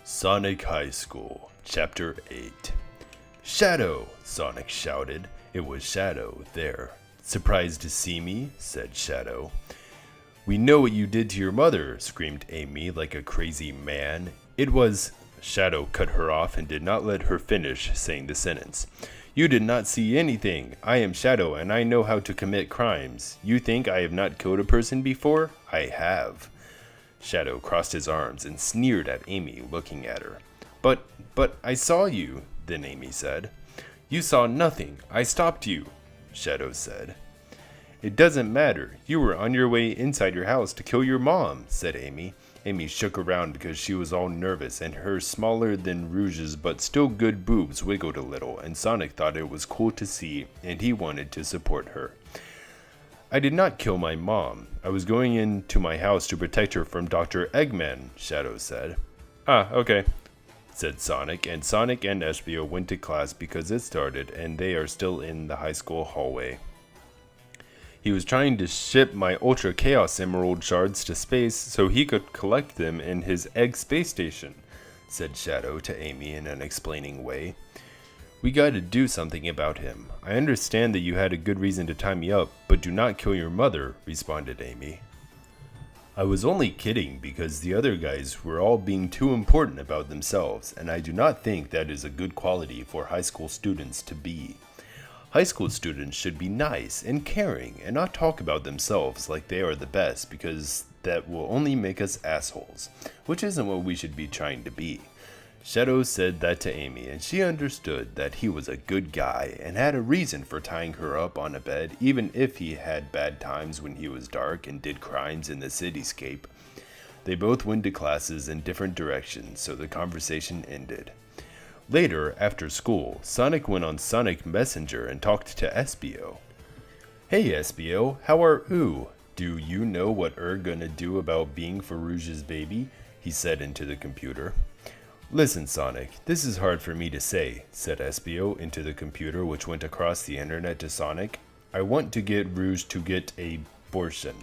Sonic High School, Chapter 8. Shadow! Sonic shouted. It was Shadow there. Surprised to see me? Said Shadow. We know what you did to your mother, screamed Amy like a crazy man. It was... Shadow cut her off and did not let her finish saying the sentence. You did not see anything. I am Shadow and I know how to commit crimes. You think I have not killed a person before? I have. Shadow crossed his arms and sneered at Amy, looking at her. But I saw you, then Amy said. You saw nothing. I stopped you, Shadow said. It doesn't matter. You were on your way inside your house to kill your mom, said Amy. Amy shook around because she was all nervous, and her smaller than Rouge's but still good boobs wiggled a little, and Sonic thought it was cool to see, and he wanted to support her. I did not kill my mom. I was going into my house to protect her from Dr. Eggman, Shadow said. Ah, okay, said Sonic, and Espio went to class because it started, and they are still in the high school hallway. He was trying to ship my Ultra Chaos Emerald shards to space so he could collect them in his egg space station, said Shadow to Amy in an explaining way. We gotta do something about him. I understand that you had a good reason to tie me up, but do not kill your mother, responded Amy. I was only kidding because the other guys were all being too important about themselves, and I do not think that is a good quality for high school students to be. High school students should be nice and caring and not talk about themselves like they are the best because that will only make us assholes, which isn't what we should be trying to be. Shadow said that to Amy, and she understood that he was a good guy and had a reason for tying her up on a bed even if he had bad times when he was dark and did crimes in the cityscape. They both went to classes in different directions, so the conversation ended. Later, after school, Sonic went on Sonic Messenger and talked to Espio. Hey Espio, how are oo? Do you know what gonna do about being for Rouge's baby? He said into the computer. Listen, Sonic, this is hard for me to say, said Espio into the computer which went across the internet to Sonic. I want to get Rouge to get a abortion.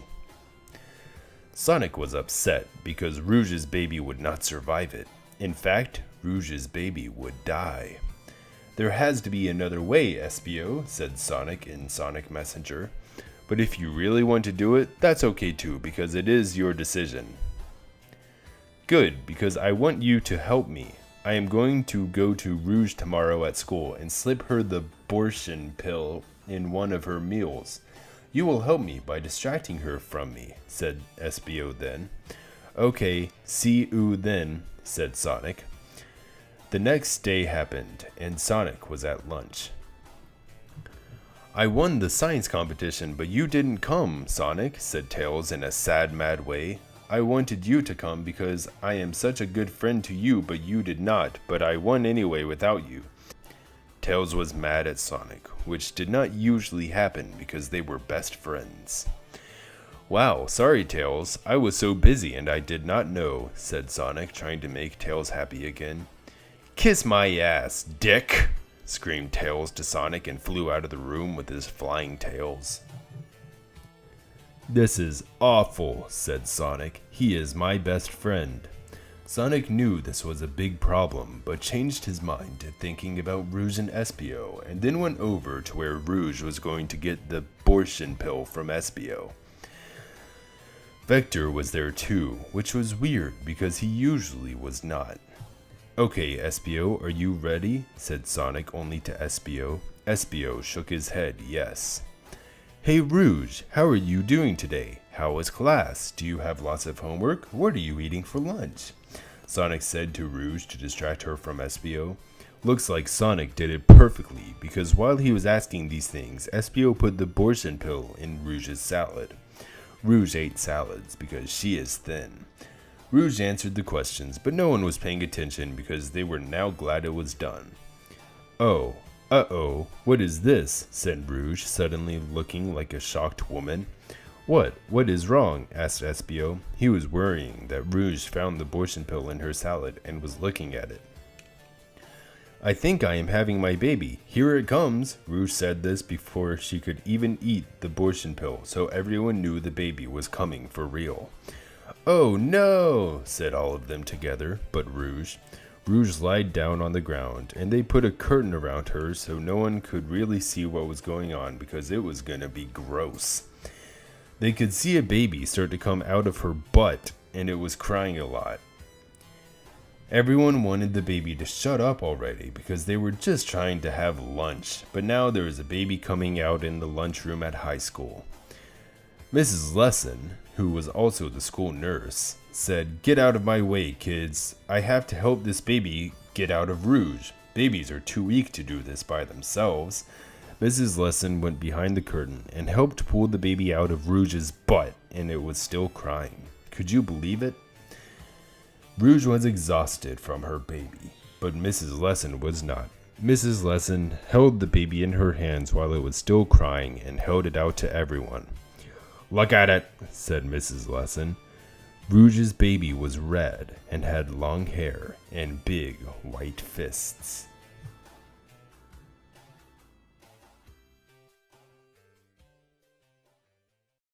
Sonic was upset because Rouge's baby would not survive it. In fact, Rouge's baby would die. There has to be another way, Espio, said Sonic in Sonic Messenger. But if you really want to do it, that's okay too, because it is your decision. Good, because I want you to help me. I am going to go to Rouge tomorrow at school and slip her the abortion pill in one of her meals. You will help me by distracting her from me, said Espio then. Okay, see you then, said Sonic. The next day happened, and Sonic was at lunch. I won the science competition, but you didn't come, Sonic, said Tails in a sad, mad way. I wanted you to come because I am such a good friend to you, but you did not, but I won anyway without you. Tails was mad at Sonic, which did not usually happen because they were best friends. Wow, sorry Tails, I was so busy and I did not know, said Sonic, trying to make Tails happy again. Kiss my ass, dick, screamed Tails to Sonic and flew out of the room with his flying tails. This is awful, said Sonic. He is my best friend. Sonic knew this was a big problem, but changed his mind to thinking about Rouge and Espio, and then went over to where Rouge was going to get the abortion pill from Espio. Vector was there too, which was weird because he usually was not. Okay, Espio, are you ready? Said Sonic only to Espio. Espio shook his head, yes. Hey Rouge, how are you doing today? How was class? Do you have lots of homework? What are you eating for lunch? Sonic said to Rouge to distract her from Espio. Looks like Sonic did it perfectly, because while he was asking these things, Espio put the abortion pill in Rouge's salad. Rouge ate salads because she is thin. Rouge answered the questions, but no one was paying attention because they were now glad it was done. Oh. Uh-oh, what is this? Said Rouge, suddenly looking like a shocked woman. What is wrong? Asked Espio. He was worrying that Rouge found the abortion pill in her salad and was looking at it. I think I am having my baby. Here it comes. Rouge said this before she could even eat the abortion pill, so everyone knew the baby was coming for real. "Oh no!" said all of them together, but Rouge. Rouge lied down on the ground, and they put a curtain around her so no one could really see what was going on because it was gonna be gross. They could see a baby start to come out of her butt, and it was crying a lot. Everyone wanted the baby to shut up already because they were just trying to have lunch, but now there was a baby coming out in the lunchroom at high school. Mrs. Lesson, who was also the school nurse, said, "Get out of my way, kids. I have to help this baby get out of Rouge. Babies are too weak to do this by themselves." Mrs. Lesson went behind the curtain and helped pull the baby out of Rouge's butt, and it was still crying. Could you believe it? Rouge was exhausted from her baby, but Mrs. Lesson was not. Mrs. Lesson held the baby in her hands while it was still crying and held it out to everyone. "Look at it," said Mrs. Lesson. Rouge's baby was red and had long hair and big white fists.